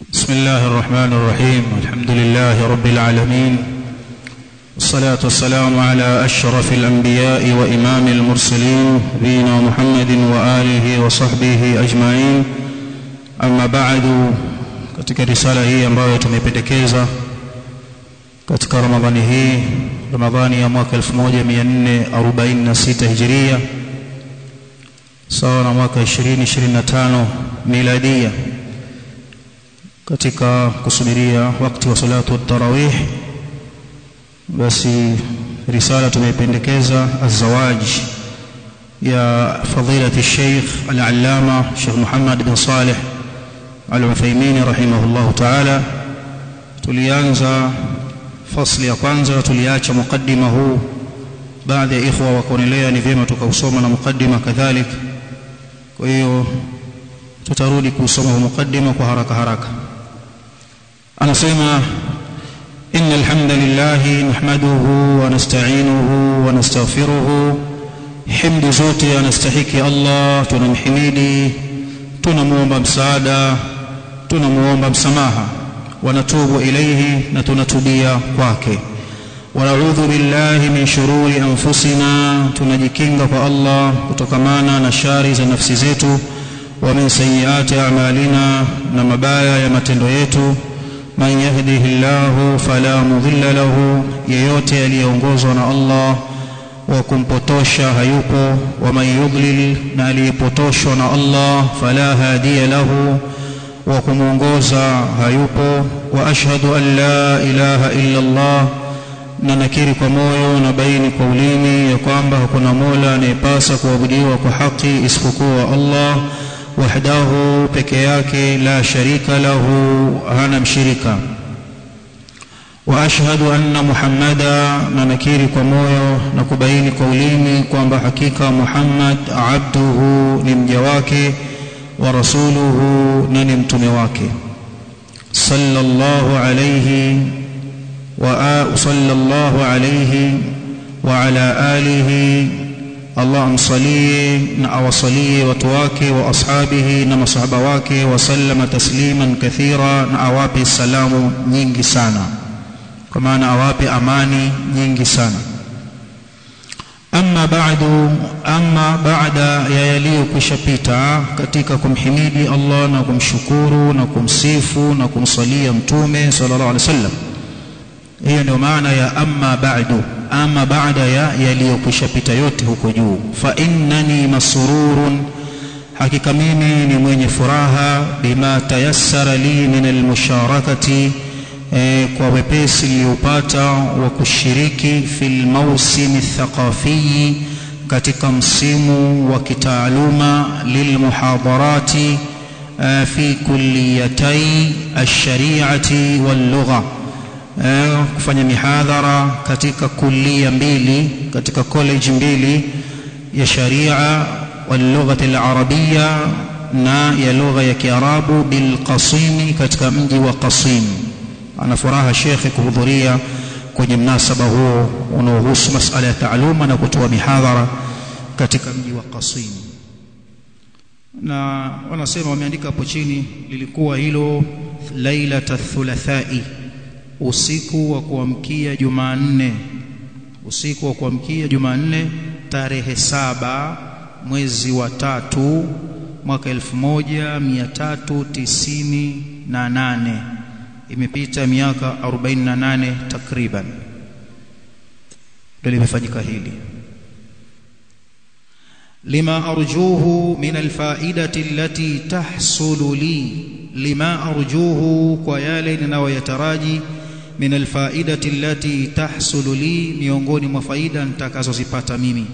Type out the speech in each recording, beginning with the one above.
بسم الله الرحمن الرحيم. الحمد لله رب العالمين، والصلاة والسلام على أشرف الأنبياء وإمام المرسلين نبينا محمد وآله وصحبه أجمعين. أما بعد، katika risala hii ambayo tumependekeza katika Ramadhani hii, Ramadhani ya mwaka 1446 Hijria sawa na mwaka 2025 miladia, katika kusubiria wakati wa salatu at-tarawih, basi risala tumependekeza az-zawaj ya fadilati Sheikh al-Allama Sheikh Muhammad bin Salih al-Uthaymeen rahimahullah ta'ala. Tulianza fasli ya kwanza, tuliacha mukaddima huu. Baadhi ya ikhwa wakaonelea ni vyema tukausoma na mukaddima kadhalik, kwa hiyo tutarudi kusoma mukaddima kwa haraka. Anasema: innal hamdalillahi nahmaduhu wa nasta'inuhu wa nastaghfiruhu. Hamdu zote anastahiki Allah, tunamhimidi, tunamuomba msaada, tunamuomba msamaha, wa natubu ilayhi, na tunatubia kwake. Wa na'udhu billahi min shururi anfusina, tunajikinga kwa Allah kutokamana na shari za nafsi zetu, wa min sayyiati a'malina, na mabaya ya matendo yetu. Man yahdihillahu fala mudilla lahu, yeyote aliyeongozwa na Allah wa kumpotosha hayupo. Wa man yudlil, na aliyepotoshwa na Allah, fala hadiya lahu, wa kumuongoza hayupo. Wa ashhadu an la ilaha illa Allah, na nakiri kwa moyo na baini kwa ulimi ya kwamba hakuna mola anayepasa kuabudiwa kwa haki isipokuwa Allah wahdahu, peke yake, la sharika lahu, hana mshirika. Wa ashhadu anna Muhammada, na nakiri kwa moyo na kubaini kwa ulimi kwamba hakika Muhammad abduhu, ni mja wake, wa rasuluhu, na ni mtume wake. Sallallahu alayhi wa ala alihi, Allah amsalie na awasalie watu wake, wa ashabihi, na masahaba wake, wa sallama tasliman kathira, na awape salamu nyingi sana, kwa maana awape amani nyingi sana. Amma baada ya yaliyokwisha pita katika kumhimidi Allah na kumshukuru na kumsifu na kumsalia mtume sallallahu alaihi wasallam, hiyo ndio maana ya amma ba'du. Ama baada ya yaliyokwisha pita yote huko juu, fa innani masrurun, hakika mimi ni mwenye furaha, bima tayassara li min almusharakati, kwa wepesi niliopata wa kushiriki fil mawsim athaqafi, katika msimu wa kitaaluma, lilmuhadarati fi kulliyatay ash-shari'ati wal-lugha, kufanya mihadhara katika kulia mbili, katika college mbili, ya sharia wal lugha al-arabia, na ya lugha ya Kiarabu, bil Qasim, katika mji wa Qasim. Ana furaha shekhi kuhudhuria kwenye mnasaba huo unaohusu masuala ya taaluma na kutoa mihadhara katika mji wa Qasim. Na wanasema, wameandika hapo chini, lilikuwa hilo lailat ath-thulathai, usiku wa kuamkia Jumanne, usiku wa kuamkia Jumanne, tarehe 7 mwezi wa 3 mwaka 1398. Imepita miaka 48 takriban ndio limefanyika hili. Lima arjuhu min alfaidati allati tahsulu li, lima arjuhu, kwa yale ninayoyataraji, min alfaidati allati tahsulu li, miongoni mwa faida nitakazozipata mimi.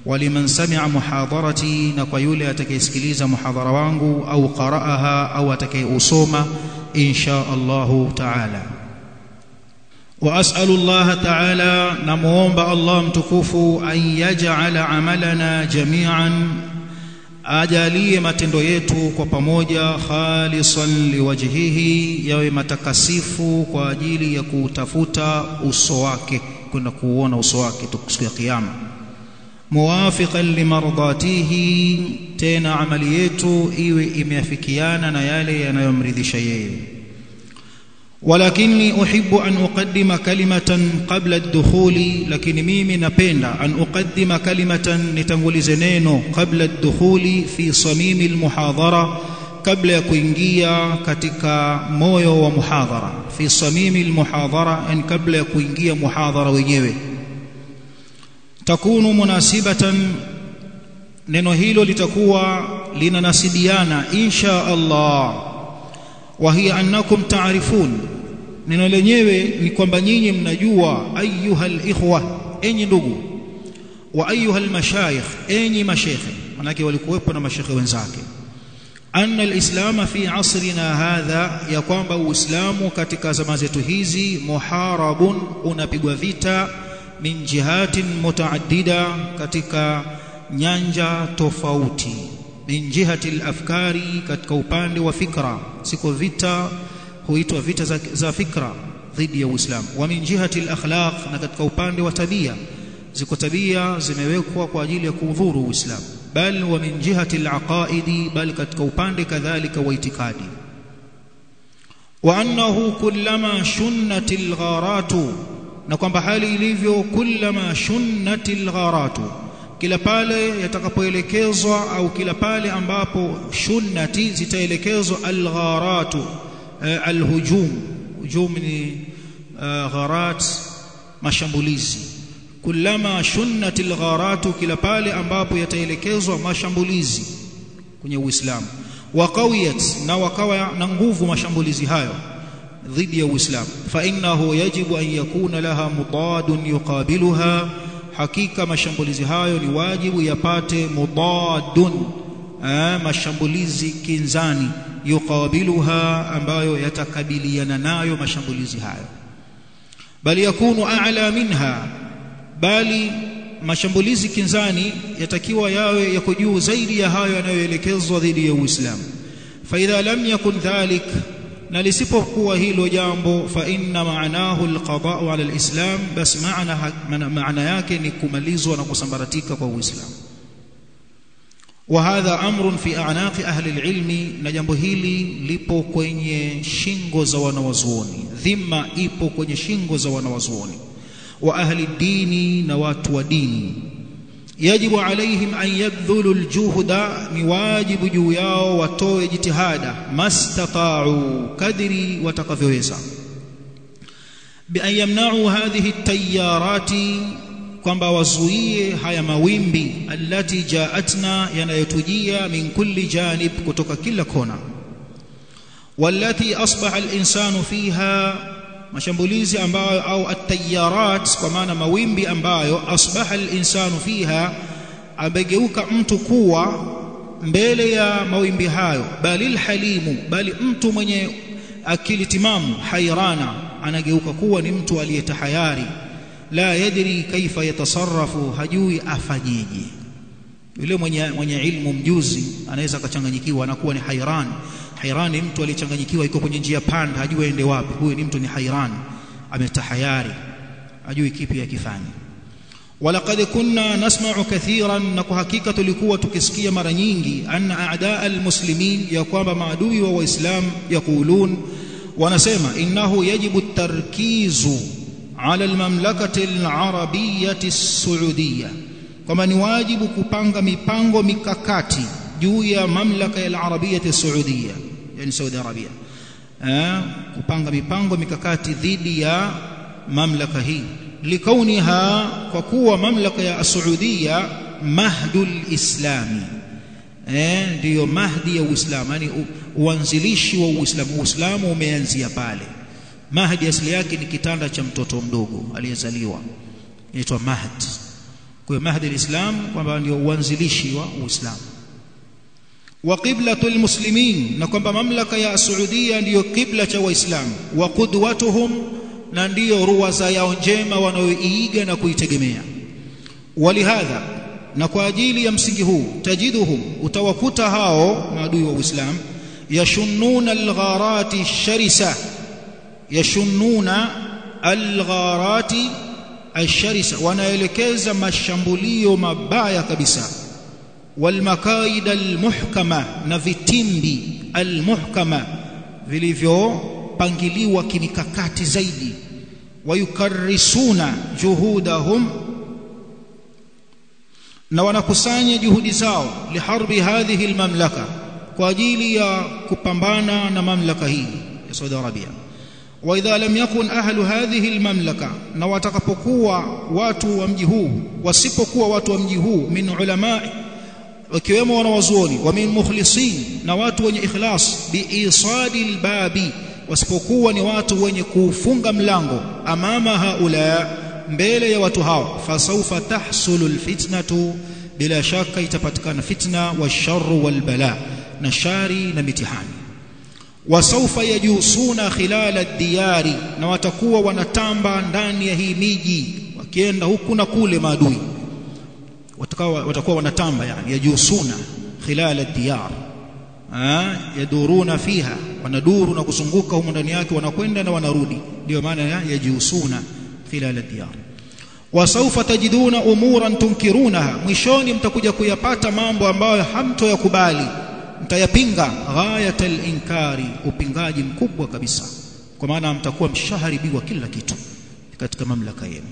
Waliman sami'a muhadarati, na kwa yule atakayesikiliza muhadhara wangu, au qara'aha, au atakayeusoma insha Allah ta'ala. Wa as'alu Allah ta'ala, namuomba Allah mtukufu, an yaj'ala amalana jami'an, ajalie matendo yetu kwa pamoja, khalisan liwajhihi, yawe matakasifu kwa ajili ya kutafuta uso wake, kwenda kuona uso wake siku ya kiyama. muwafiqan limardatihi, tena amali yetu iwe imeafikiana na yale yanayomridhisha yeye. ولكني أحب أن أقدم كلمة قبل الدخول لكن ميمي نبenda أن أقدم كلمة نتنغلز neno قبل الدخول في صميم المحاضرة قبل يكوingia katika moyo wa muhadhara في صميم المحاضرة أن قبل يكوingia muhadhara wenyewe takunu munasibatan neno hilo litakuwa linanasibiana insha Allah wa hiya annakum ta'rifun neno lenyewe ni kwamba nyinyi mnajua ayyuhal ikhwa enyi ndugu wa ayyuhal mashayikh enyi mashekhe manake walikuwepo na mashekhe wenzake anna alislam fi asrina hadha ya kwamba uislamu katika zama zetu hizi muharabun unapigwa vita min jihatin mutaaddida katika nyanja tofauti min jihati al-afkari katika upande wa fikra siko vita huitwa vita za fikra dhidi ya Uislamu wa min jihati al-akhlaq na katika upande wa tabia ziko tabia zimewekwa kwa ajili ya kuudhuru Uislamu bal wa min jihati al-aqaidi bal katika upande kadhalika wa itikadi wa annahu kullama shunnatil gharatu na kwamba hali ilivyo kullama shunnatil gharatu kila pale yatakapoelekezwa au kila pale ambapo shunnati zitaelekezwa al-gharatu al-hujum hujum ni gharat mashambulizi kullama shunnatil gharatu kila pale ambapo yataelekezwa mashambulizi kwenye Uislamu wa qawiyat na wakawa na nguvu mashambulizi hayo dhidi ya Uislamu fa innahu yajibu an yakuna laha mudadun yuqabiluha hakika mashambulizi hayo ni wajibu yapate mudadun mashambulizi kinzani yuqabiluha ambayo yatakabiliana nayo mashambulizi hayo bali yakunu a'la minha bali mashambulizi kinzani yatakiwa yawe yako juu zaidi ya hayo yanayoelekezwa dhidi ya Uislamu fa idha lam yakun dhalik na lisipokuwa hilo jambo fa inna ma'anahu alqada'u 'ala alislam bas maana yake ni kumalizwa na kusambaratika kwa Uislamu wa hadha amrun fi a'naqi ahli alilmi na jambo hili lipo kwenye shingo za wanawazuoni dhima ipo kwenye shingo za wanawazuoni wa ahli dini na watu wa dini yajibu alaihim an yabdhulu aljuhda ni wajibu juu yao watoe jitihada mastata'u kadri watakavyoweza bi an yamna'u hadhihi at-tayyarati kwamba wazuie haya mawimbi allati ja'atna yanayotujia min kulli janib kutoka kila kona wallati asbaha al-insanu fiha mashambulizi ambayo au at-tayyarat kwa maana mawimbi ambayo asbaha al-insanu fiha abegeuka mtu kuwa mbele ya mawimbi hayo balil halimu bali mtu mwenye akili timamu hayrana anageuka kuwa ni mtu aliyetahayari la yadri kaifa yatasarrafu hajui afanyeje yule mwenye ilmu mjuzi anaweza kachanganyikiwa anakuwa ni hayran ni mtu aliyechanganyikiwa yuko kwenye njia panda hajui aende wapi huyo ni mtu ni hayran ametahayari hajui kipi akifanye walaqad kunna nasma'u kathiran na kwa hakika tulikuwa tukisikia mara nyingi anna a'daa almuslimin ya kwamba maadui wa waislam yakulun wanasema innahu yajibu tarkizu ala almamlakati alarabiyyati as-saudiyyah kama ni wajibu kupanga mipango mikakati juu ya mamlaka ya al-arabiyyati as-saudiyyah yani Saudi Arabia kupanga mipango mikakati dhidi ya mamlaka hii likauniha kwa kuwa mamlaka ya Saudiya mahdul islami ndio mahdi ya Uislamu yani uanzilishi wa Uislamu Uislamu umeanzia pale mahdi asili yake ni kitanda cha mtoto mdogo aliyezaliwa inaitwa mahdi kwa hiyo mahdi alislam kwamba ndio uanzilishi wa Uislamu wa qiblatul muslimin na kwamba mamlaka ya Saudiya ndiyo kibla cha waislamu wa qudwatuhum na ndiyo ruwaza yao njema wanaoiiga na kuitegemea walihadha na kwa ajili ya msingi huu tajiduhum utawakuta hao maadui wa Uislamu yashunnuna algharati sharisa yashunnuna algharati asharisa wanaelekeza mashambulio mabaya kabisa walmakaida almuhkama na vitimbi almuhkama vilivyo kupangiliwa kimikakati zaidi. Wayukarrisuna juhudahum, na wanakusanya juhudi zao liharbi hadhihi almamlaka, kwa ajili ya kupambana na mamlaka hii ya Saudi Arabia. Wa idha lam yakun ahlu hadhihi almamlaka, na watakapokuwa watu wa mji huu, wasipokuwa watu wa mji huu, min ulama, wakiwemo wanawazuoni, wa min mukhlisin, na watu wenye ikhlas, biisadi albabi, wasipokuwa ni watu wenye kufunga mlango, amama haula, mbele ya watu hao, fasawfa tahsulu alfitnatu, bila shaka itapatikana fitna, wa sharru wal bala, na shari na mitihani. Wasawfa yajusuna khilala ad-diyari, na watakuwa wanatamba ndani ya hii miji, wakienda huku na kule maadui, watakuwa wanatamba, yani yajusuna khilala ad-diyar, yaduruna fiha, wanaduru na kuzunguka huko ndani yake, wanakwenda na wanarudi, ndio maana ya yajusuna khilala ad-diyar. Wasawfa tajiduna umuran tunkirunaha, mwishoni mtakuja kuyapata mambo ambayo hamtoyakubali, mtayapinga. Ghayatul inkari, upingaji mkubwa kabisa, kwa maana mtakuwa mshaharibiwa kila kitu katika mamlaka yenu.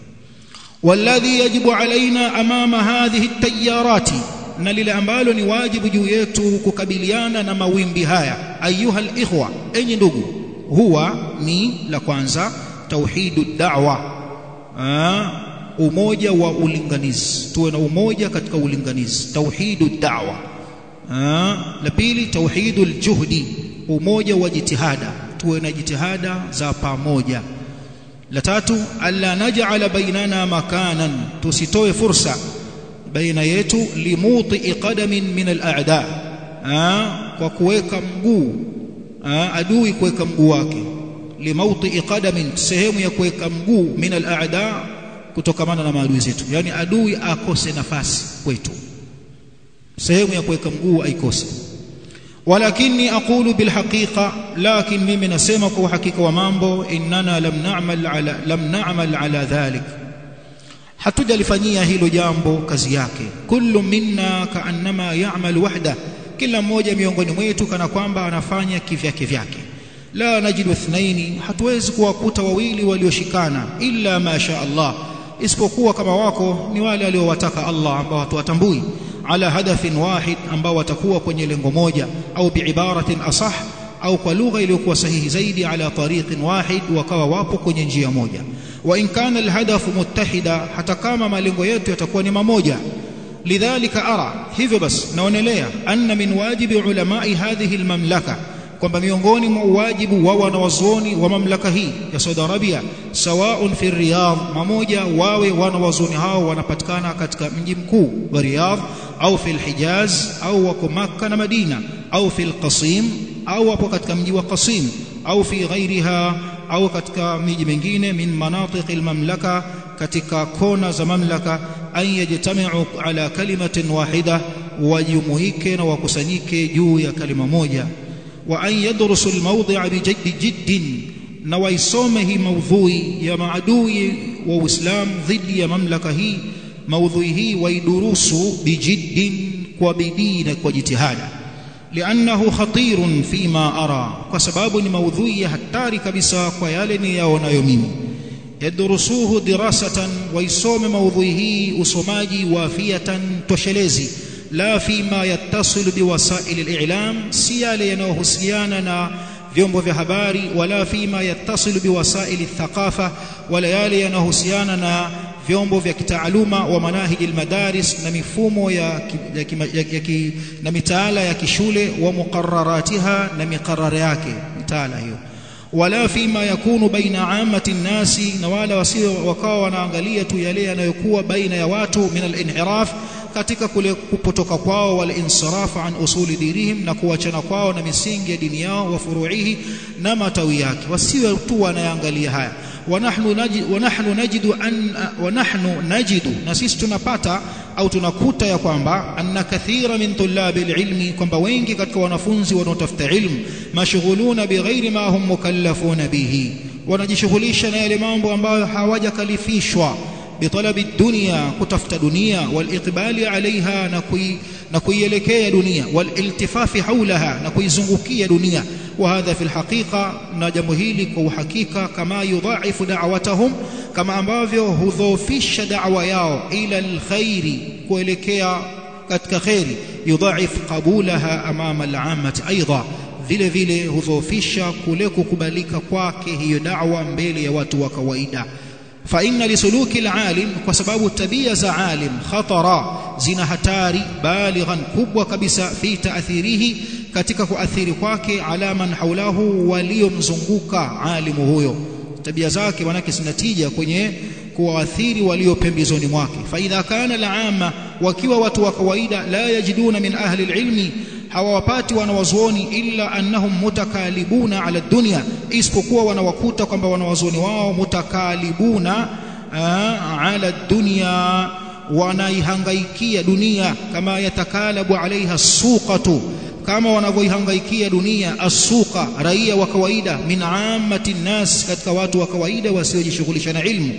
Walladhi yajibu alaina amama hadhihi at-tayyarati, na lile ambalo ni wajibu juu yetu kukabiliana na mawimbi haya, ayuha al-ikhwa, enyi ndugu, huwa ni la kwanza tauhidud da'wa, umoja wa ulinganizi, tuwe na umoja katika ulinganizi, tauhidud da'wa. La pili tauhidul juhdi, umoja wa jitihada, tuwe na jitihada za pamoja. La tatu alla naj'ala bainana makanan, tusitoe fursa baina yetu, limuti qadamin min al-a'da, kwa kuweka mguu adui, kuweka mguu wake, limauti qadamin, sehemu ya kuweka mguu, min al-a'da, kutokamana na maadui zetu, yani adui akose nafasi kwetu, sehemu ya kuweka mguu aikose. Walakini aqulu bilhaqiqa, lakin mimi nasema kwa uhakika wa mambo, innana lam na'mal ala dhalik, hatujalifanyia hilo jambo kazi yake. Kullu minna kaannama ya'mal wahda, kila mmoja miongoni mwetu kana kwamba anafanya kivyake vyake. La najidu ithnaini, hatuwezi kuwakuta wawili walioshikana, illa ma sha Allah, isipokuwa kama wako ni wale aliowataka Allah, ambao hatuwatambui, ala hadafin wahid, ambao watakuwa kwenye lengo moja, au biibaratin asah, au kwa lugha iliyokuwa sahihi zaidi, ala tariqin wahid, wakawa wapo kwenye njia moja. Wa in kana alhadafu muttahida, hata kama malengo yetu yatakuwa ni mamoja. Lidhalika ara, hivyo basi naonelea, anna min wajibi ulamai hadhihi almamlaka, kwamba miongoni mwa wajibu wa wanawazuoni wa mamlaka hii ya Saudi Arabia, sawaun fi Riyadh, mamoja wawe wanawazuoni hao wanapatikana katika mji mkuu wa Riyadh, au fi al-Hijaz, au wako Makkah na Madina, au fi al-Qasim, au wapo katika mji wa Qasim, au fi ghairiha, au katika miji mingine, min manatiq al-mamlaka, katika kona za mamlaka, an yajtami'u ala kalimatin wahida, wajumuike na wakusanyike juu ya kalima moja. Wa an yadrusu al-mawdi'a bijiddin, na waisome hii maudhui ya maadui wa Uislamu dhidi ya mamlaka hii, maudhui hii waidurusu bijiddin, kwa bidii na kwa jitihada. Liannahu khatirun fima ara, kwa sababu ni maudhui ya hatari kabisa kwa yale niyaonayo mimi. Yadrusuhu dirasatan, waisome maudhui hii usomaji wafiyatan, toshelezi, la fima yattasilu biwasaili al-i'lam, si yale yanayohusiana na vyombo vya habari, wala fima yattasilu biwasaili al-thaqafa, wala yale yanayohusiana na vyombo vya kitaaluma, wa manahiji al-madaris, na mifumo na mitaala ya kishule, wa muqarraratiha, na miqarrar yake mitaala hiyo. Wala fima yakunu baina aamati nnasi, na wala wasio wakawa wanaangalia tu yale yanayokuwa baina ya watu, min al-inhiraf, katika kule kupotoka kwao, wal insirafa an usuli dinihim, na kuachana kwao na misingi ya dini yao, wa furuihi, na matawi yake, wasiwe tu wanaangalia haya. Wa nahnu najidu, na sisi tunapata au tunakuta ya kwamba, anna kathira min tullabi alilmi, kwamba wengi katika wanafunzi wanaotafuta ilmu, mashghuluna bighairi ma hum mukallafuna bihi, wanajishughulisha na yale mambo ambayo hawajakalifishwa, bitalabi dunya, kutafuta dunia, wal iqbali alaiha, na kuielekea dunia, wal iltifafi haulaha, na kuizungukia dunia. Wa hadha fil haqiqa, na jambo hili kwa uhakika, kama yudhaifu da'watahum, kama ambavyo hudhoofisha da'wa yao, ila alkhairi, kuelekea katika khairi, yudhaif qabulaha amama al'ammati aidha, vile vile hudhoofisha kule kukubalika kwake hiyo da'wa mbele ya watu wa kawaida. Fa inna lisuluki alalim, kwa sababu tabia za alim khatara, zina hatari balighan, kubwa kabisa, fi ta'thirihi, katika kuathiri kwake, ala man haulahu, waliomzunguka alimu huyo. Tabia zake manake sinatija kwenye kuathiri walio pembezoni mwake. Fa idha kana al'amma, wakiwa watu wa kawaida, la yajiduna min ahli alilmi, hawapati wanawazuoni, illa annahum mutakalibuna ala dunya, isipokuwa wanawakuta kwamba wanawazuoni wao mutakalibuna ala dunya, wanaihangaikia dunia, kama yatakalabu alaiha suqatu, kama wanavyoihangaikia dunia asuqa, raia wa kawaida, min ammati nnas, katika watu wa kawaida wasiojishughulisha na ilmu.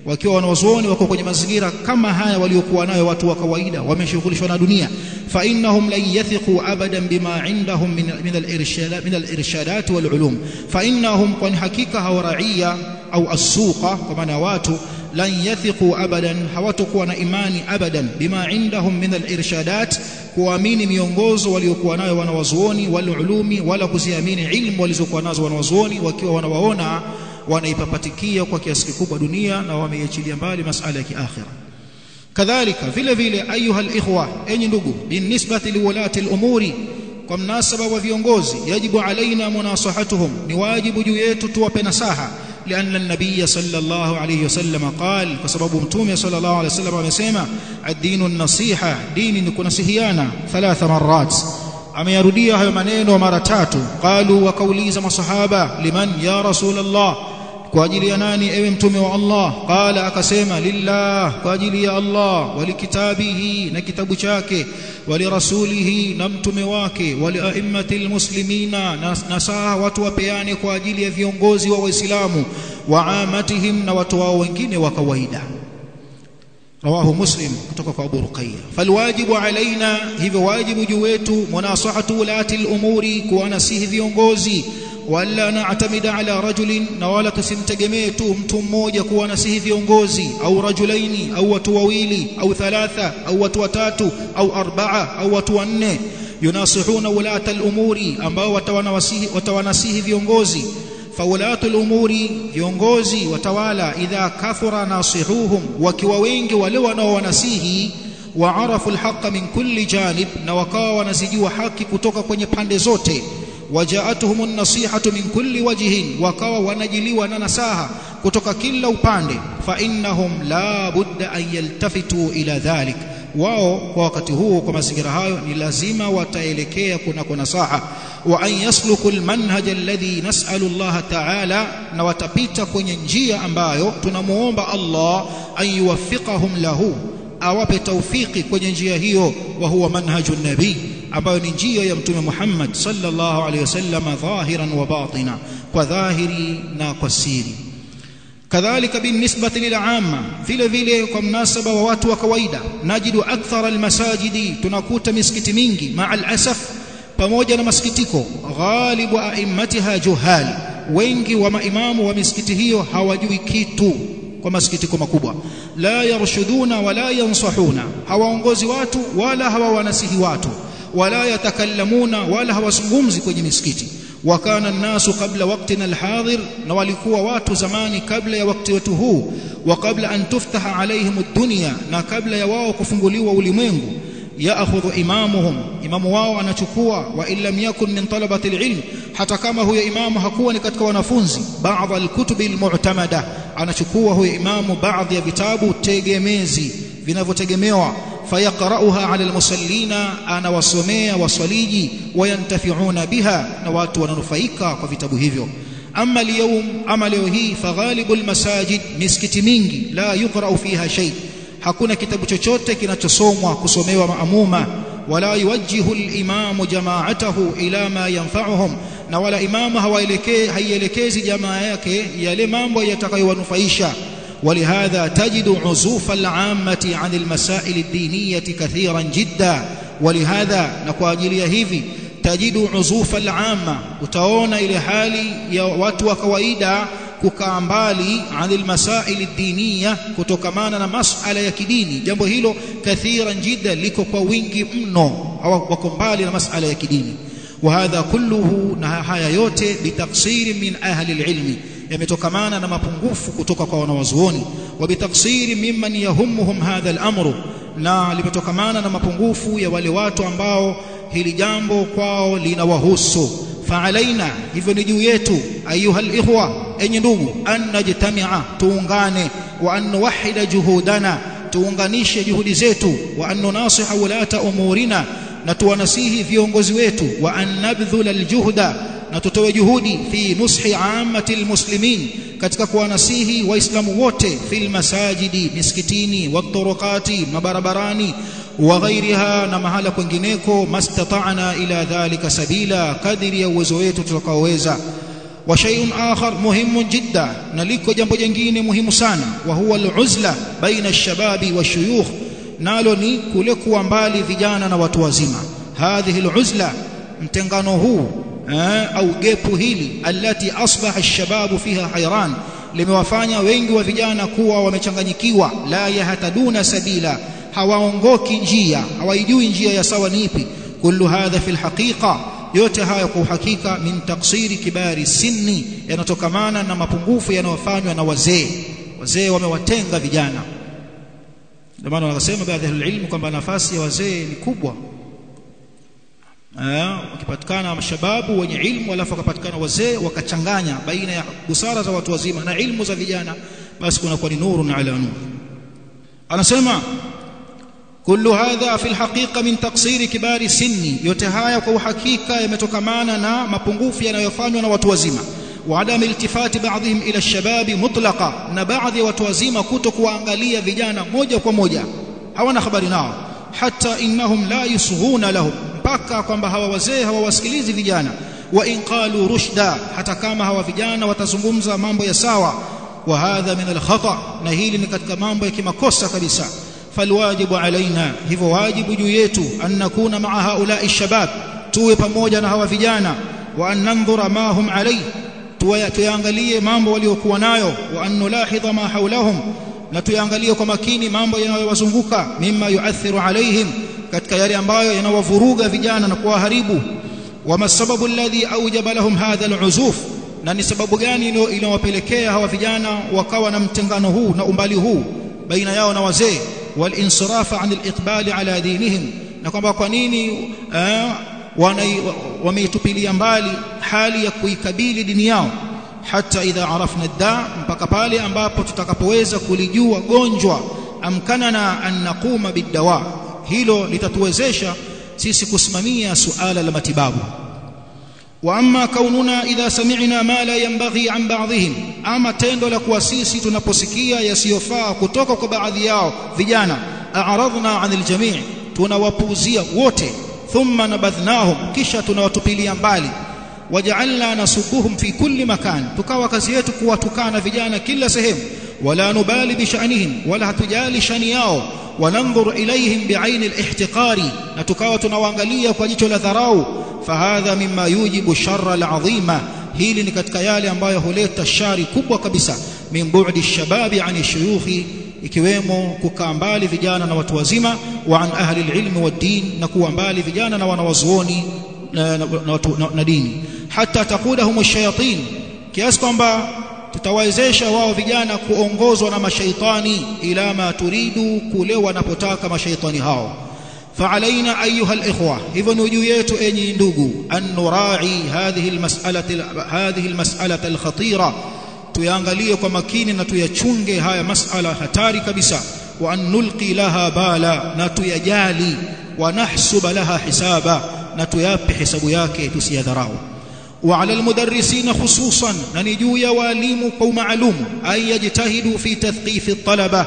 Wakiwa wanawazuoni wako kwenye mazingira kama haya waliokuwa nayo watu wa kawaida, wameshughulishwa na dunia. Fa innahum lan yathiqu abadan bima indahum min al-irshadat wal ulum. Fa innahum, kwa hakika hao raia au asuqa, kwa maana watu, lan yathiqu abadan, hawatakuwa na imani abadan, bima indahum min al-irshadat, kuamini miongozo waliokuwa nayo wanawazuoni, wal ulumi, wala kuziamini ilmu walizokuwa nazo wanawazuoni, wakiwa wanawaona wanaipapatikia kwa kiasi kikubwa dunia na wameiachilia mbali masala ya kiakhira. Kadhalika vile vile, ayuha alikhwa, enyi ndugu, binisbati liwalati al-umuri, kwa mnasaba wa viongozi, yajibu alaina munasahatuhum, ni wajibu juu yetu tuwape nasaha. لأن النبي صلى الله عليه وسلم قال, فسبب متومه صلى الله عليه وسلم amesema, ad-dinu an-nasiha, dini ni kunasihiana, 3 marrat. Ameyarudia hayo maneno mara 3. Qalu, wakauliza masahaba, liman ya rasulullah, kwa ajili ya nani ewe mtume wa Allah? Qala, akasema, lillah, kwa ajili ya Allah, walikitabihi, na kitabu chake, walirasulihi, na mtume wake, waliaimmatil muslimina, nasaha watu wapeane kwa ajili ya viongozi wa Waislamu, wa amatihim, na watu wao wengine wa kawaida. Rawahu Muslim, kutoka kwa Abu Ruqayya. Falwajibu alaina, hivyo wajibu juu wetu, munasahatu ulati al-umuri, kuwanasihi viongozi, wala na'tamida ala rajulin, na wala tusimtegemee tu mtu mmoja kuwanasihi viongozi, au rajulaini, au watu wawili, au 3, au watu 3, au 4, au watu 4, yunasihuna ulata al-umuri, ambao watawanasihi viongozi. Faulatul umuri, viongozi watawala, idha kathura nasihuhum, wakiwa wengi wale wanaowanasihi, wa arafu alhaqqa min kulli janib, na wakawa wanazijua haki kutoka kwenye pande zote, wajaatuhum an-nasihatu min kulli wajhin, wakawa wanajiliwa na nasaha kutoka kila upande. Fa innahum la budda an yaltafitu ila dhalik, wao kwa wakati huo, kwa mazingira hayo, ni lazima wataelekea kunako nasaha. Wa an yasluku almanhaj alladhi nas'alu Allah ta'ala, na watapita kwenye njia ambayo tunamuomba Allah an yuwaffiqahum lahu, awape tawfiki kwenye njia hiyo. Wa huwa manhajun nabii, ambayo ni njia ya mtume Muhammad sallallahu alayhi wasallam, dhahiran wa batina, kwa dhahiri na kwa siri. Kadhalika binisbati lil'amma, vile vile kwa mnasaba wa watu wa kawaida, najidu akthar almasajidi, tunakuta misikiti mingi, ma'al asaf, pamoja na masikitiko, ghalibu a'immatiha juhal, wengi wa maimamu wa misikiti hiyo hawajui kitu, kwa masikitiko makubwa. La yarshuduna wala yansahuna, hawaongozi watu wala hawawanasihi watu, wala yatakallamuna, wala hawazungumzi kwenye misikiti. Wakana an-nasu qabla waqtina al-hadir, na walikuwa watu zamani kabla ya wakati wetu huu, wa qabla an tuftaha alaihim ad-dunya, na kabla ya wao kufunguliwa ulimwengu, yaakhudhu imamuhum, imamu wao anachukua, wa illam yakun min talabati al-ilm, hata kama huyo imamu hakuwa ni katika wanafunzi, baadhi al-kutubi al-mu'tamada, anachukua huyo imamu baadhi ya vitabu tegemezi vinavyotegemewa, fayaqra'uha 'ala al-musallina, ana wasomea wasaliji, wayantafi'una biha, na watu wananufaika kwa vitabu hivyo. Amma al-yawm, ama leo hii, faghalibu al-masajid, misikiti mingi, la yuqra'u fiha shay, hakuna kitabu chochote kinachosomwa kusomewa maamuma, wala yuwajjihu al-imamu jama'atahu ila ma yanfa'uhum, na wala imamu haielekezi jamaa yake yale mambo yatakayowanufaisha. ولهذا تجد عزوف العامة عن المسائل الدينية كثيرا جدا, walihadha na kwa ajili ya hivi tajidu uzufa al-amma utaona ile hali ya watu wa kawaida kukaa mbali anil masail ad-diniya kutokamana na masala ya kidini jambo hilo kathiran jidda liko kwa wingi mno wako mbali na masala ya kidini وهذا كله na haya yote bitaksiri min ahli al-ilmi yametokamana na mapungufu kutoka kwa wanawazuoni wa bitaksiri mimman yahummuhum hadha al-amru na limetokamana na mapungufu ya wale watu ambao hili jambo kwao linawahusu فعلينا hivyo ni juu yetu ayuha al-ikhwa enyi ndugu an najtami'a tuungane wa an nuwahhida juhudana tuunganishe juhudi zetu wa an nunasiha ulata umurina na tuwanasihi viongozi wetu wa an nabdhula al-juhda na tutoe juhudi fi nushi ammati al-muslimin katika kuwanasihi waislamu wote fil masajidi miskitini wa turuqati mabarabarani wa ghairiha na mahala kwingineko mastata'na ila dhalika sabila kadiri ya uwezo wetu tutakaoweza wa shay'un akhar muhimun jidda na liko jambo jingine muhimu sana wa huwa al-uzla baina ash-shababi wash-shuyukh nalo ni kule kuwa mbali vijana na watu wazima hadhihi al-uzla mtengano huu au gepu hili alati asbaha ash-shababu fiha hayran limewafanya wengi wa vijana kuwa wamechanganyikiwa la yahtaduna sabila hawaongoki njia hawaijui njia ya sawa ni ipi kullu hadha fil haqiqa yote haya kwa uhakika min taksiri kibari sinni yanatokamana na mapungufu yanayofanywa na wazee wamewatenga vijana ndio maana wanasema baadhi ya elimu kwamba nafasi ya wazee ni kubwa wakipatikana mashababu wenye ilmu alafu wakapatikana wazee wakachanganya baina ya busara za watu wazima na ilmu za vijana basi kunakuwa ni nurun ala nur anasema kullu hadha fi alhaqiqa min taqsiri kibari sinni yote haya kwa uhakika yametokamana na mapungufu yanayofanywa na watu wazima wa adam iltifati baadhihim ila ash-shababi mutlaqa na baadhi ya watu wazima kutokuangalia vijana moja kwa moja hawana habari nao hata innahum la yusghuna lahum mpaka kwamba hawa wazee hawawasikilizi vijana wa in qalu rushda hata kama hawa vijana watazungumza mambo ya sawa wa hadha min al-khata na hili ni katika mambo ya kimakosa kabisa falwajibu alaina hivyo wajibu juu yetu an nakuna maa haula ash-shabab tuwe pamoja na hawa vijana wa an nanzura ma hum alayhi tuangalie mambo waliokuwa nayo wa an nulahidha ma hawlahum na tuangalie kwa makini mambo yanayowazunguka mimma yuathiru alaihim katika yale ambayo yanawavuruga vijana na kuwaharibu wa sababu alladhi awjaba lahum hadha al-uzuf na ni sababu gani inawapelekea hawa vijana wakawa na mtengano huu na umbali huu baina yao na wazee walinsirafa an al-iqbal ala dinihim na kwamba kwa nini wameitupilia mbali hali ya kuikabili dini yao hata idha arafna ad-da mpaka pale ambapo tutakapoweza kulijua gonjwa amkanana an naquma bid-dawa hilo litatuwezesha sisi kusimamia suala la matibabu wa amma kaununa idha sami'na ma la yanbaghi an ba'dihim ama tendo la kuwa sisi tunaposikia yasiyofaa kutoka kwa baadhi yao vijana a'radna 'anil jami' tunawapuuzia wote thumma nabadhnahum kisha tunawatupilia mbali waja'alna nasubuhum fi kulli makan tukawa kazi yetu kuwatukana vijana kila sehemu wala nubali bi sha'nihim wala hatujali shani yao wananzur ilayhim bi'ayn al-ihtiqari na tukawa tunawaangalia kwa jicho la dharau fahadha mimma yujibu sharra al-'azima hili ni katika yale ambayo huleta shari kubwa kabisa min bu'di ash-shababi 'ani shuyukhi ikiwemo kukaa mbali vijana na watu wazima wa an ahli al-ilm wad-din na kuwa mbali vijana na wanawazuoni na dini hata takudahum ash-shayatin kiasi kwamba tutawawezesha wao vijana kuongozwa na mashaitani ila ma turidu kule wanapotaka mashaitani hao فعلينا أيها الإخوة إذن وجويت أني ندوغو أن نراعي هذه المسألة الخطيرة tuyangalie kwa makini na tuyachunge haya masala hatari kabisa wa an nulqi laha bala na tuyajali wa nahsuba laha hisaba na tuyape hisabu yake tusiyadharau wa ala almudarrisina khususan na ni juu ya walimu kwa maalum ay yajtahidu fi tathqif at-talaba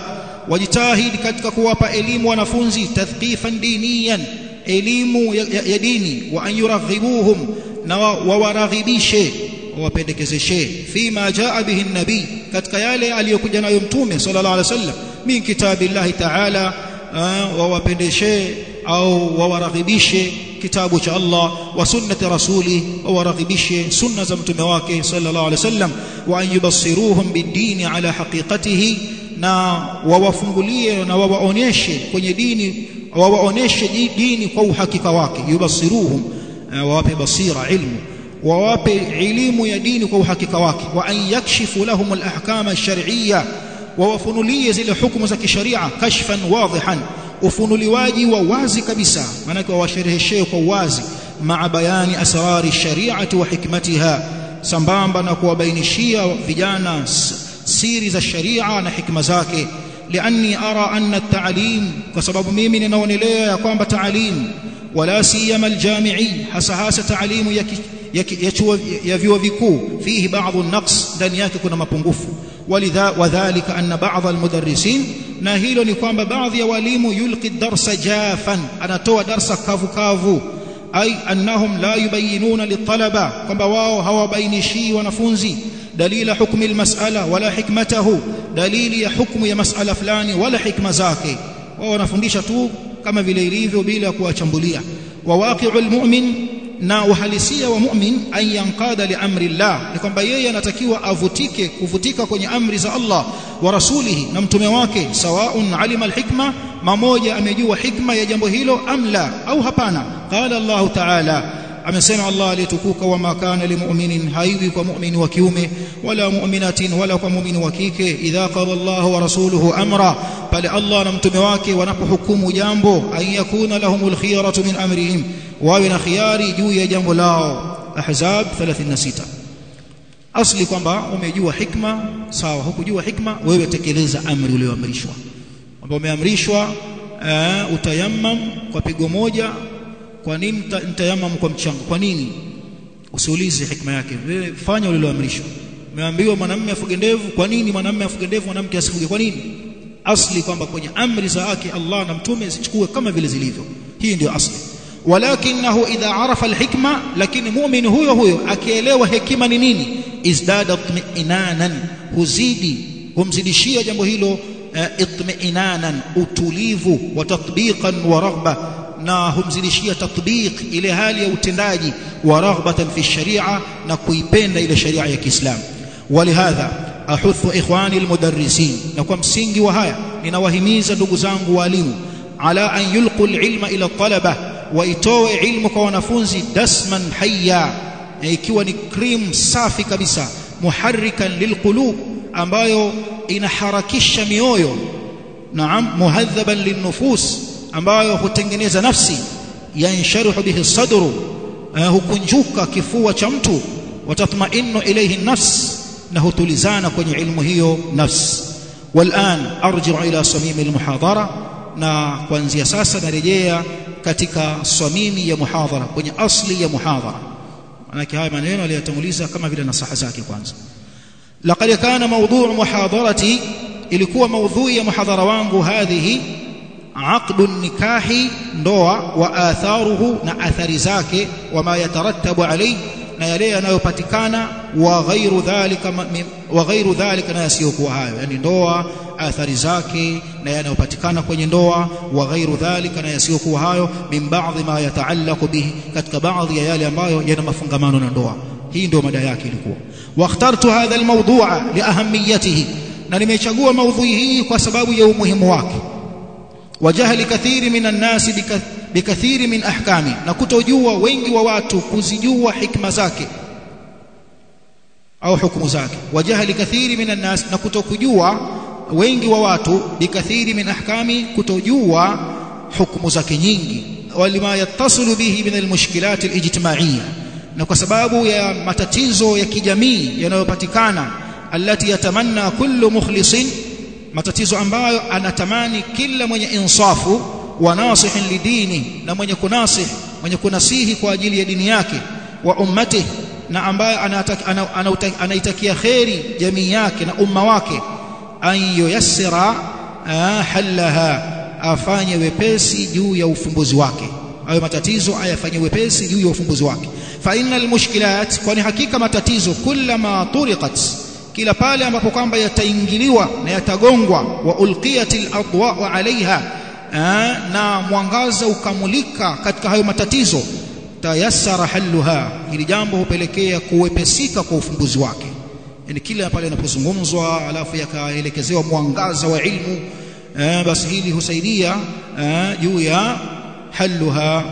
wajitahid katika kuwapa elimu wanafunzi tathqifan diniyan elimu ya dini wa an yuraghibuhum na wawaraghibishe wapendekezeshe fima jaa bihi an-nabi katika yale aliyokuja nayo mtume sallallahu alaihi wasallam min kitabillahi ta'ala wawapendeshe au wawaraghibishe kitabu cha Allah wa sunnati rasuli, wawaraghibishe sunna za mtume wake sallallahu alaihi wasallam, wa an yubassiruhum bid-dini ala haqiqatihi, na wawafungulie na wawaoneshe kwenye dini, wawaoneshe dini kwa uhakika wake. Yubassiruhum, wawape basira, ilmu, wawape elimu ya dini kwa uhakika wake. Wa an yakshifu lahum al-ahkam ash-shar'iyya, wawafunulie zile hukumu za kisharia kashfan wadhihan, ufunuliwaji wa wazi kabisa, maana kwa washereheshee kwa wazi, maa bayani asrari shari'ati wa hikmatiha, sambamba na kuwabainishia vijana siri za sharia na hikma zake. Lianni ara anna at-ta'lim, kwa sababu mimi ninaonelea ya kwamba ta'lim, wala siyama al-jami'i, hasa ta'limu ya vyuo vikuu, fihi ba'd an-naqs, ndani yake kuna mapungufu. Wadhālika anna ba'd al-mudarrisin, na hilo ni kwamba baadhi ya walimu yulqi darsa jafan, anatoa darsa kavu, ay annahum la yubayyinuna litalaba, kwamba wao hawabainishi wanafunzi dalila hukmi almas'ala wala hikmatahu, dalili ya hukmu ya mas'ala fulani wala hikma zake. Wao wanafundisha tu kama vile ilivyo bila kuwachambulia. Wa waqi'ul mu'min, na uhalisia wa mu'min, an yanqada li amri Allah, ni kwamba yeye anatakiwa kuvutika kwenye amri za Allah wa rasulihi, na mtume wake. Sawaun alima alhikma, mamoja amejua hikma ya jambo hilo, amla, au hapana. Qala Allah ta'ala, amesema Allah aliyetukuka, wama kana limu'minin, haiwi kwa mu'mini wa kiume, wala mu'minatin, wala kwa mu'mini wa kike, idha qala Allah wa rasuluhu amra, pale Allah na mtume wake wanapohukumu jambo, an yakuna lahumul khiyaratu min amrihim, wawe na khiyari juu ya jambo lao. Ahzab 36. Asli kwamba umejua hikma, sawa. Hukujua hikma, wewe tekeleza amri ulioamrishwa, kwamba umeamrishwa utayammam kwa pigo moja. Kwa nini nitayammam kwa mchanga? Kwa nini? Usiulize hikma yake, wewe fanya uliloamrishwa. Umeambiwa mwanamume afuge ndevu, kwa nini mwanamume afuge ndevu, mwanamke asifuge? Kwa nini? Asli kwamba kwenye amri zake Allah na mtume zichukue kama vile zilivyo. Hii ndio asli. Walakinahu idha arafa alhikma, lakini muumini huyo akielewa hekima ni nini, izdada itminanan, humzidishia jambo hilo itminanan, utulivu, wa tatbiqan wa raghba, na humzidishia tatbiq, ile hali ya utendaji, wa raghbatan fi sharia, na kuipenda ile sharia ya Kiislamu. Walihadha ahuthu ikhwani almudarrisin, na kwa msingi wa haya ninawahimiza ndugu zangu walimu, ala an yulqu alilma ila talaba, waitoe ilmu kwa wanafunzi, dasman hayya, ikiwa ni cream safi kabisa, muharrikan lilqulub, ambayo inaharakisha mioyo, naam, muhadhaban linnufus, ambayo hutengeneza nafsi, yansharihu bihi sadru, hukunjuka kifua cha mtu, watatma'innu ilayhi nafs, na hutulizana kwenye ilmu hiyo nafsi. Walan arji'u ila samimi almuhadara, na kuanzia sasa narejea katika samimi ya muhadhara, kwenye asli ya muhadhara. Manake haya maneno aliyatanguliza kama vile nasaha zake kwanza. Laqad kana mawdhu'u muhadharati, ilikuwa maudhui ya muhadhara wangu, hadhihi aqdu nikahi, ndoa, wa atharuhu, na athari zake, wama yatarattabu alayhi, na yale yanayopatikana, wa ghairu dhalika, na yasiyokuwa hayo, yani ndoa, athari zake na yanayopatikana kwenye ndoa, wa ghairu dhalika, na yasiyokuwa hayo, min ba'dhi ma yataallaqu bihi, katika baadhi ya yale ambayo yana mafungamano na ndoa. Hii ndio mada yake ilikuwa. Wakhtartu hadha almawdu'a liahamiyatihi, na nimechagua maudhui hii kwa sababu ya umuhimu wake. Wajahli kathiri minan nasi bikathiri min ahkami, na kutojua wengi wa watu kuzijua hikma zake au hukumu zake. Wajahli kathiri minan nas, na kutokujua wengi wa watu, bikathiri min ahkami, kutojua hukumu zake nyingi. Walima yattasilu bihi min almushkilat alijtimaiya, na kwa sababu ya matatizo ya kijamii yanayopatikana, allati yatamanna kullu mukhlisin, matatizo ambayo anatamani kila mwenye insafu, wa nasihin lidini, na mwenye kunasihi kwa ajili ya dini yake, wa ummatihi, na ambaye anaitakia kheri jamii yake na umma wake, an yuyassira halaha, afanye wepesi juu ya ufumbuzi wake. Hayo matatizo ayafanye wepesi juu ya ufumbuzi wake. Fa innal mushkilat, kwani hakika matatizo, kullama turiqat, kila pale ambapo kwamba yataingiliwa na yatagongwa, wa ulqiyatil adwa alaiha, na mwangaza ukamulika katika hayo matatizo, tayassara halluha, ili jambo hupelekea kuwepesika kwa ufumbuzi wake. Yani kila pale inapozungumzwa alafu yakaelekezewa mwangaza wa ilmu, basi hili husaidia juu ya halluha.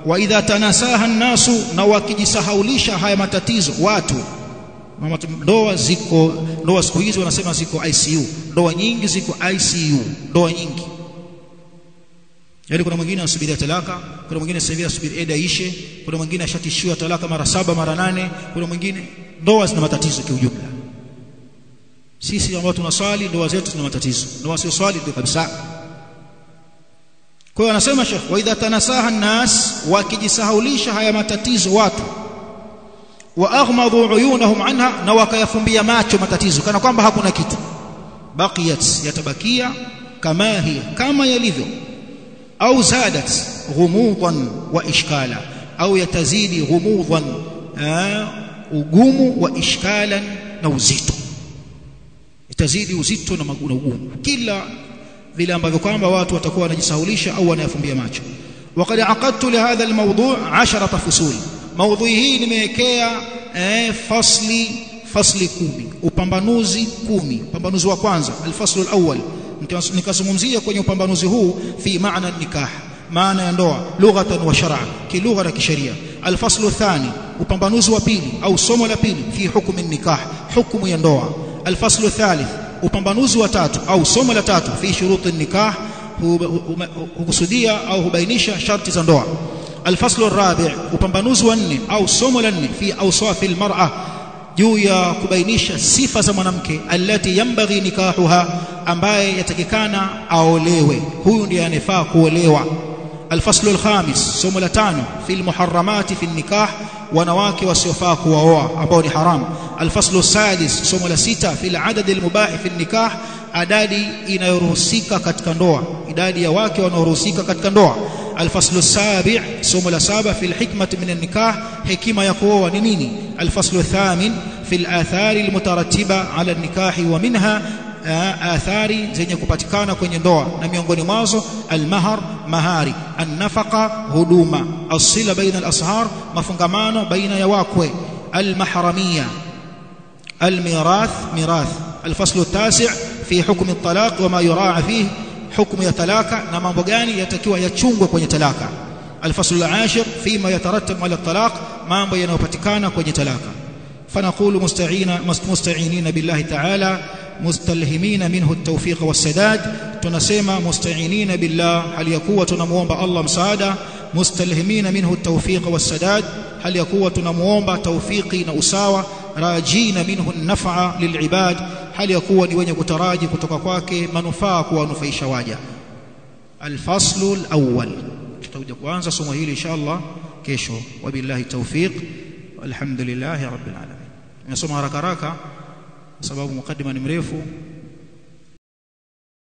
Wa idha tanasaha an-nasu, na wakijisahaulisha haya matatizo watu. Ndoa siku hizi wanasema ziko ICU, ndoa nyingi ziko ICU, ndoa nyingi. Yaani kuna mwingine anasubiria talaka, kuna mwingine sasa hivi anasubiri eda ishe, kuna mwingine ashatishiwa talaka mara 7 mara 8, kuna mwingine. Ndoa zina matatizo kiujumla. Sisi ambao tunaswali ndoa zetu zina matatizo, ndoa wasioswali ndio kabisa. Kwa hiyo anasema Sheikh, wa idha tanasaha an-nas, wakijisahaulisha haya matatizo watu, wa aghmadu uyunahum anha, na wakayafumbia macho matatizo kana kwamba hakuna kitu, baqiyat, yatabakia kama hiya, kama yalivyo, au zadat ghumudan wa ishkala, au yatazidi ghumudan, ugumu, wa ishkalan, na uzito, itazidi uzito na ugumu, kila vile ambavyo kwamba watu watakuwa wanajisahaulisha au wanayafumbia macho. Waqad aqadtu li hadha almawdu' 10 fusul, maudhui hii nimewekea fasli 10, upambanuzi 10. Upambanuzi wa kwanza, alfaslu alawwal, nikazungumzia kwenye upambanuzi huu fi maana nikah, maana ya ndoa lughatan wa shar'an, kilugha na kisheria. Alfaslu athani, upambanuzi wa pili au somo la pili, fi hukm an-nikah, hukumu ya ndoa. Alfaslu thalith, upambanuzi wa tatu au somo la tatu, fi shurut an-nikah, hukusudia au hubainisha sharti za ndoa. Alfaslu arabi', upambanuzi wa 4 au somo la 4, fi awsaf al-mar'a, juu ya kubainisha sifa za mwanamke, allati yanbaghi nikahuha, ambaye yatakikana aolewe, huyu ndiye anafaa kuolewa. Alfaslu alkhamis, somo la 5, fi almuharramati fi nikah, wanawake wasiofaa kuwaoa ambao ni haram. Alfaslu sadis, somo la 6, fi aladad almubah fi nikah, adadi inayoruhusika katika ndoa, idadi ya wake wanaoruhusika katika ndoa. Alfaslu sabi', somo la 7, fi alhikmati min an-nikah, hekima ya kuoa ni nini. Alfaslu thamin, fi alathari almutarattiba ala an-nikah, wa minha athari zenye kupatikana kwenye ndoa, na miongoni mwazo almahar, mahari, an-nafaqa, huduma, as-sila baina al-ashar, mafungamano baina ya wakwe, al-mahramiyya, al-mirath, mirath. Alfaslu at-tasi' fi hukm at-talaq wa ma yuraa fihi, hukumu ya talaka na mambo gani yatakiwa yachungwe kwenye talaka. Alfaslu al-ashir fima yatarattabu ala at-talaq, mambo yanayopatikana kwenye talaka. Fanaqulu musta'inina billahi ta'ala, mustalhimina minhu at-tawfiq was-sadad, tunasema musta'inina billah, hali yakuwa tunamuomba Allah msaada, mustalhimina minhu at-tawfiq was-sadad, hali yakuwa tunamuomba tawfiki na usawa, rajina minhu an-naf'a lil'ibad, hali yakuwa ni wenye kutaraji kutoka kwake manufaa kuwanufaisha waja. Alfaslu alawwal, tutakuja kuanza somo hili inshallah kesho. Wabillahi tawfiq, walhamdulillahi rabbil alamin. Nimesoma haraka haraka kwa sababu mukaddima ni mrefu.